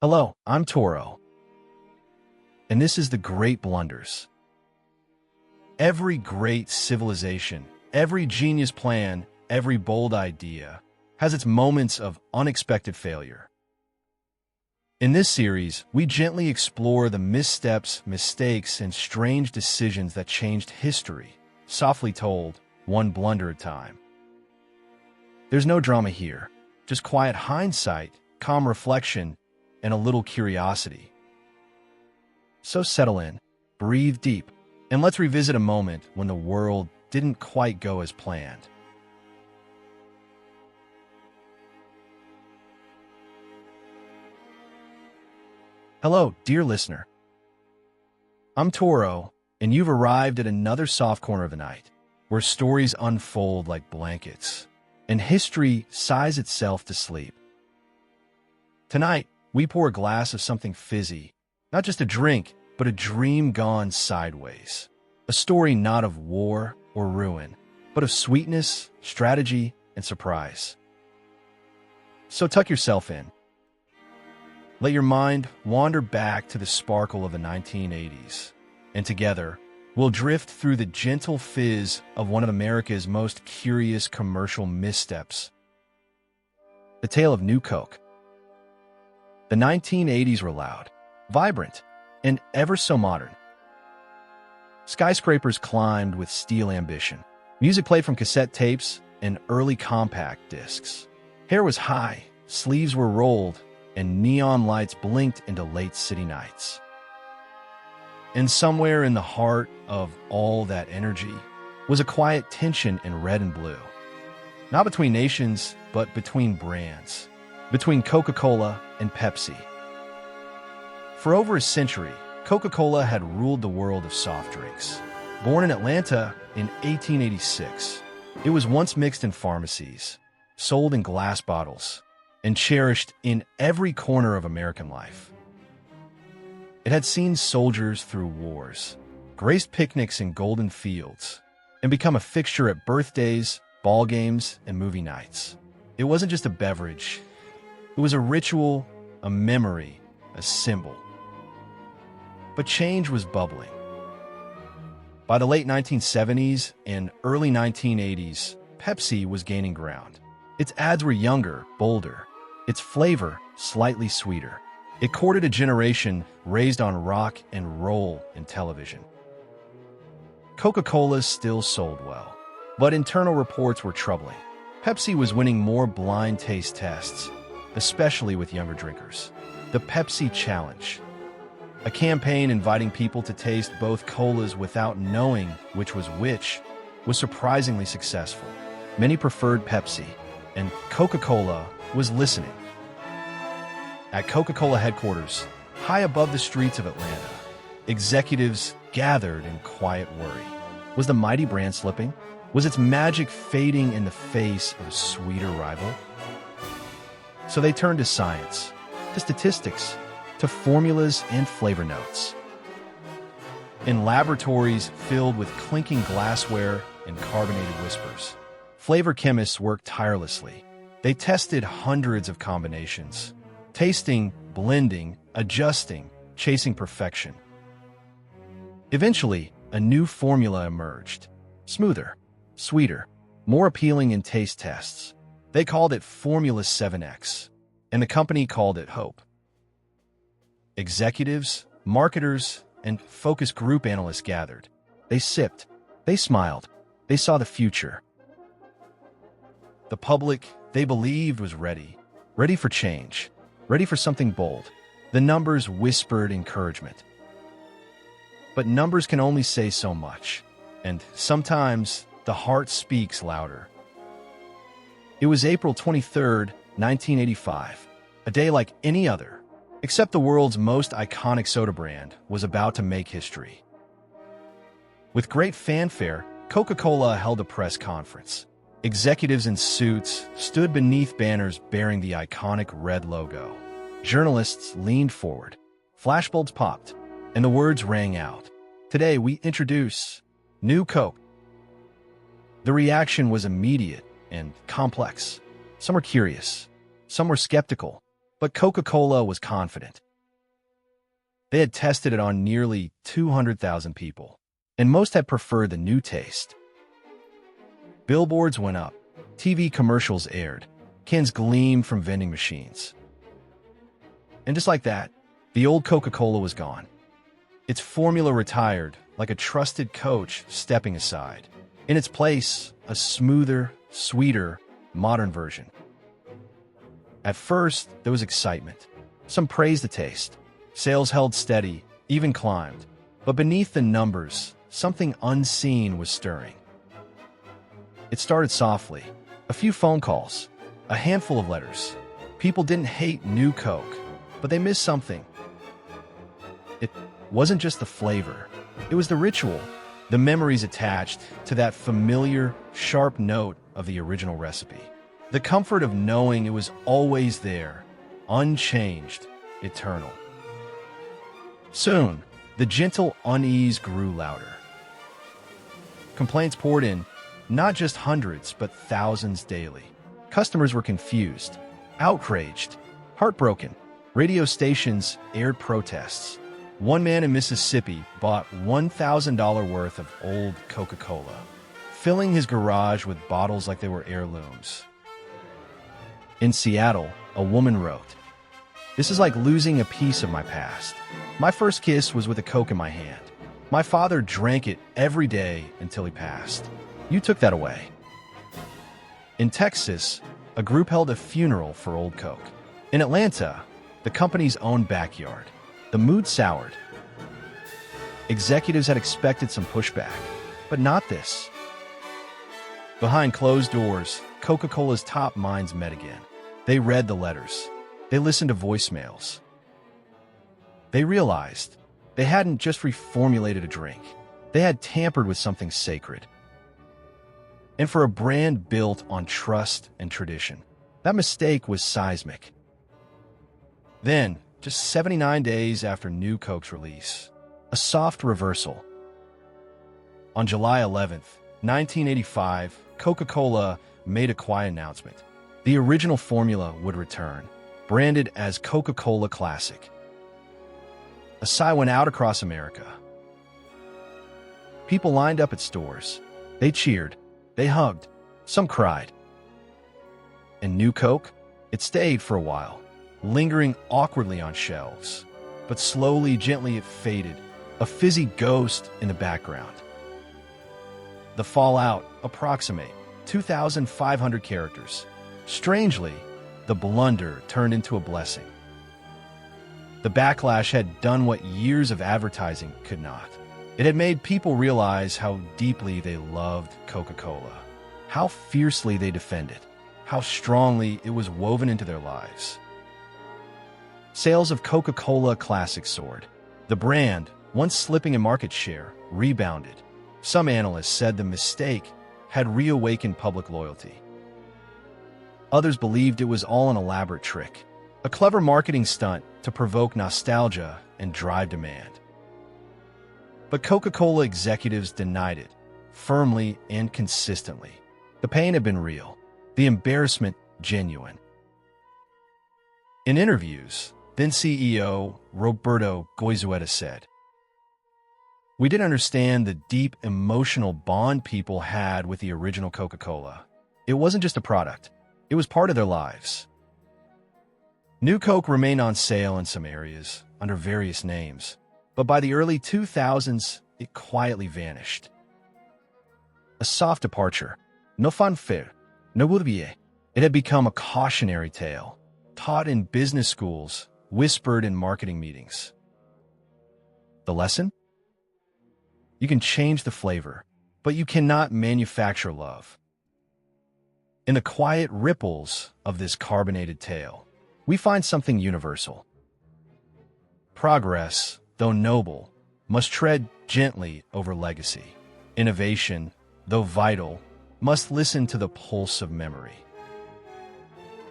Hello, I'm Toro, and this is the Great Blunders. Every great civilization, every genius plan, every bold idea has its moments of unexpected failure. In this series, we gently explore the missteps, mistakes, and strange decisions that changed history, softly told, one blunder at a time. There's no drama here, just quiet hindsight, calm reflection, and a little curiosity. So settle in, breathe deep, and let's revisit a moment when the world didn't quite go as planned. Hello, dear listener. I'm Toro, and you've arrived at another soft corner of the night, where stories unfold like blankets, and history sighs itself to sleep. Tonight, we pour a glass of something fizzy, not just a drink, but a dream gone sideways. A story not of war or ruin, but of sweetness, strategy, and surprise. So tuck yourself in. Let your mind wander back to the sparkle of the 1980s, and together, we'll drift through the gentle fizz of one of America's most curious commercial missteps. The tale of New Coke. The 1980s were loud, vibrant, and ever so modern. Skyscrapers climbed with steel ambition. Music played from cassette tapes and early compact discs. Hair was high, sleeves were rolled, and neon lights blinked into late city nights. And somewhere in the heart of all that energy was a quiet tension in red and blue. Not between nations, but between brands. Between Coca-Cola and Pepsi. For over a century, Coca-Cola had ruled the world of soft drinks. Born in Atlanta in 1886, it was once mixed in pharmacies, sold in glass bottles, and cherished in every corner of American life. It had seen soldiers through wars, graced picnics in golden fields, and become a fixture at birthdays, ball games, and movie nights. It wasn't just a beverage. It was a ritual, a memory, a symbol. But change was bubbling. By the late 1970s and early 1980s, Pepsi was gaining ground. Its ads were younger, bolder, its flavor slightly sweeter. It courted a generation raised on rock and roll in television. Coca-Cola still sold well, but internal reports were troubling. Pepsi was winning more blind taste tests, especially with younger drinkers. The Pepsi Challenge, a campaign inviting people to taste both colas without knowing which was surprisingly successful. Many preferred Pepsi, and Coca-Cola was listening. At Coca-Cola headquarters, high above the streets of Atlanta, executives gathered in quiet worry. Was the mighty brand slipping? Was its magic fading in the face of a sweeter rival? So they turned to science, to statistics, to formulas and flavor notes. In laboratories filled with clinking glassware and carbonated whispers, flavor chemists worked tirelessly. They tested hundreds of combinations, tasting, blending, adjusting, chasing perfection. Eventually, a new formula emerged, smoother, sweeter, more appealing in taste tests. They called it Formula 7X, and the company called it Hope. Executives, marketers, and focus group analysts gathered. They sipped, they smiled, they saw the future. The public, they believed, was ready for change, ready for something bold. The numbers whispered encouragement. But numbers can only say so much, and sometimes the heart speaks louder. It was April 23rd, 1985, a day like any other, except the world's most iconic soda brand was about to make history. With great fanfare, Coca-Cola held a press conference. Executives in suits stood beneath banners bearing the iconic red logo. Journalists leaned forward, flashbulbs popped, and the words rang out. Today we introduce New Coke. The reaction was immediate and complex. Some were curious, some were skeptical, But Coca-Cola was confident. They had tested it on nearly 200,000 people, and most had preferred the new taste. Billboards went up, TV commercials aired, cans gleamed from vending machines. And just like that, the old Coca-Cola was gone. Its formula retired, like a trusted coach stepping aside. In its place, a smoother, sweeter, modern version. At first, there was excitement. Some praised the taste. Sales held steady, even climbed. But beneath the numbers, something unseen was stirring. It started softly. A few phone calls, a handful of letters. People didn't hate New Coke, but they missed something. It wasn't just the flavor. It was the ritual, the memories attached to that familiar, sharp note of the original recipe. The comfort of knowing it was always there, unchanged, eternal. Soon, the gentle unease grew louder. Complaints poured in, not just hundreds, but thousands daily. Customers were confused, outraged, heartbroken. Radio stations aired protests. One man in Mississippi bought $1,000 worth of old Coca-Cola, filling his garage with bottles like they were heirlooms. In Seattle, a woman wrote, "This is like losing a piece of my past. My first kiss was with a Coke in my hand. My father drank it every day until he passed. You took that away." In Texas, a group held a funeral for Old Coke. In Atlanta, the company's own backyard, the mood soured. Executives had expected some pushback, but not this. Behind closed doors, Coca-Cola's top minds met again. They read the letters. They listened to voicemails. They realized they hadn't just reformulated a drink. They had tampered with something sacred. And for a brand built on trust and tradition, that mistake was seismic. Then, just 79 days after New Coke's release, a soft reversal. On July 11th, 1985, Coca-Cola made a quiet announcement. The original formula would return, branded as Coca-Cola Classic. A sigh went out across America. People lined up at stores. They cheered. They hugged. Some cried. And New Coke? It stayed for a while, lingering awkwardly on shelves. But slowly, gently it faded, a fizzy ghost in the background. The fallout, approximate 2,500 characters. Strangely, the blunder turned into a blessing. The backlash had done what years of advertising could not. It had made people realize how deeply they loved Coca-Cola, how fiercely they defended, how strongly it was woven into their lives. Sales of Coca-Cola Classic soared. The brand, once slipping in market share, rebounded. Some analysts said the mistake had reawakened public loyalty. Others believed it was all an elaborate trick, a clever marketing stunt to provoke nostalgia and drive demand. But Coca-Cola executives denied it, firmly and consistently. The pain had been real, the embarrassment genuine. In interviews, then CEO Roberto Goizueta said, "We didn't understand the deep emotional bond people had with the original Coca-Cola. It wasn't just a product. It was part of their lives." New Coke remained on sale in some areas, under various names, but by the early 2000s, it quietly vanished. A soft departure, no fanfare, no bourbier. It had become a cautionary tale, taught in business schools, whispered in marketing meetings. The lesson? You can change the flavor, but you cannot manufacture love. In the quiet ripples of this carbonated tale, we find something universal. Progress, though noble, must tread gently over legacy. Innovation, though vital, must listen to the pulse of memory.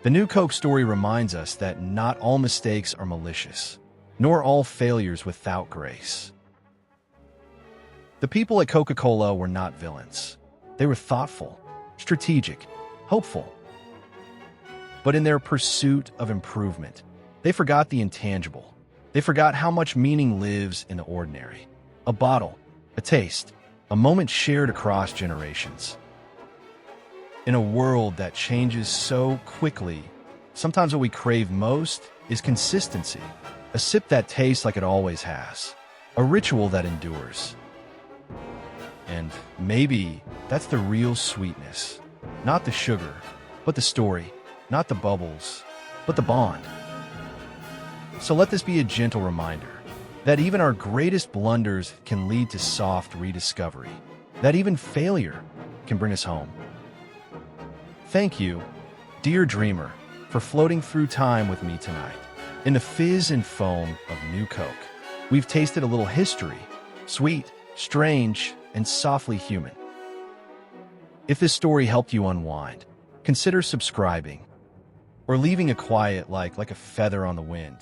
The New Coke story reminds us that not all mistakes are malicious, nor all failures without grace. The people at Coca-Cola were not villains. They were thoughtful, strategic, hopeful. But in their pursuit of improvement, They forgot the intangible. They forgot how much meaning lives in the ordinary. A bottle, a taste, a moment shared across generations. In a world that changes so quickly, sometimes what we crave most is consistency. A sip that tastes like it always has. A ritual that endures. And maybe that's the real sweetness. Not the sugar, but the story. Not the bubbles, but the bond. So let this be a gentle reminder that even our greatest blunders can lead to soft rediscovery. That even failure can bring us home. Thank you, dear dreamer, for floating through time with me tonight. In the fizz and foam of new Coke, we've tasted a little history, sweet, strange, and softly human. If this story helped you unwind, consider subscribing or leaving a quiet like a feather on the wind.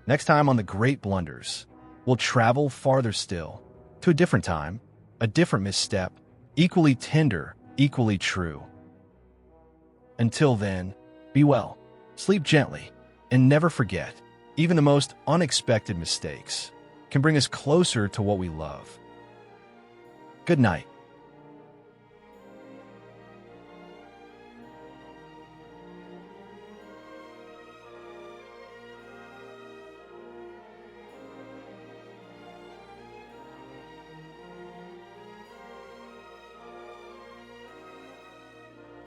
Next time on The Great Blunders, we'll travel farther still, to a different time, a different misstep, equally tender, equally true. Until then, be well, sleep gently, and never forget, even the most unexpected mistakes can bring us closer to what we love. Good night.